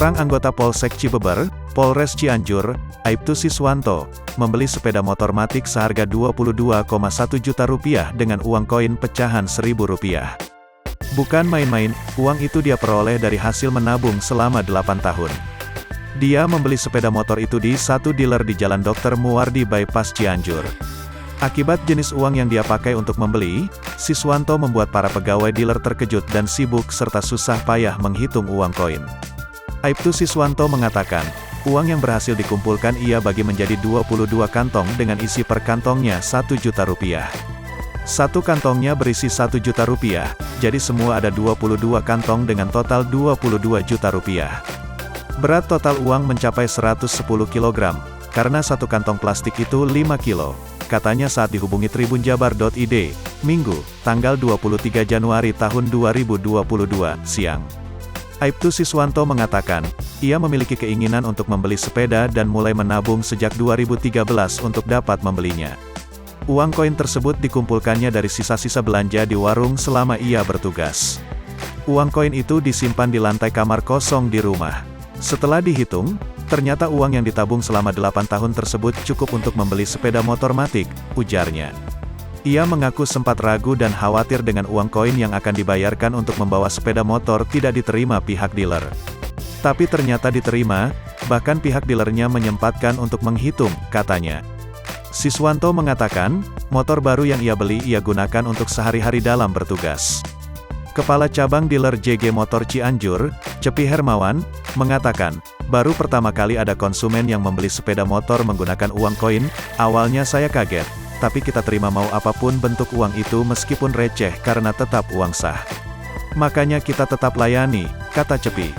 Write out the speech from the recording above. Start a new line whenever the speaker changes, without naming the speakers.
Seorang anggota Polsek Cibeber, Polres Cianjur, Aibtu Siswanto, membeli sepeda motor matic seharga Rp22,1 juta dengan uang koin pecahan Rp1.000. Bukan main-main, uang itu dia peroleh dari hasil menabung selama 8 tahun. Dia membeli sepeda motor itu di satu dealer di Jalan Dr. Muwardi Bypass Cianjur. Akibat jenis uang yang dia pakai untuk membeli, Siswanto membuat para pegawai dealer terkejut dan sibuk serta susah payah menghitung uang koin. Aibtu Siswanto mengatakan, uang yang berhasil dikumpulkan ia bagi menjadi 22 kantong dengan isi per kantongnya Rp1 juta. Satu kantongnya berisi Rp1 juta, jadi semua ada 22 kantong dengan total Rp22 juta. Berat total uang mencapai 110 kg, karena satu kantong plastik itu 5 kilo, katanya saat dihubungi tribunjabar.id, Minggu, tanggal 23 Januari tahun 2022, siang. Aibtu Siswanto mengatakan, ia memiliki keinginan untuk membeli sepeda dan mulai menabung sejak 2013 untuk dapat membelinya. Uang koin tersebut dikumpulkannya dari sisa-sisa belanja di warung selama ia bertugas. Uang koin itu disimpan di lantai kamar kosong di rumah. Setelah dihitung, ternyata uang yang ditabung selama 8 tahun tersebut cukup untuk membeli sepeda motor matic, ujarnya. Ia mengaku sempat ragu dan khawatir dengan uang koin yang akan dibayarkan untuk membawa sepeda motor tidak diterima pihak dealer. Tapi ternyata diterima, bahkan pihak dealernya menyempatkan untuk menghitung, katanya. Siswanto mengatakan, motor baru yang ia beli ia gunakan untuk sehari-hari dalam bertugas. Kepala Cabang Dealer JG Motor Cianjur, Cepi Hermawan, mengatakan, baru pertama kali ada konsumen yang membeli sepeda motor menggunakan uang koin, awalnya saya kaget, tapi kita terima mau apapun bentuk uang itu meskipun receh karena tetap uang sah. Makanya kita tetap layani, kata Cepi.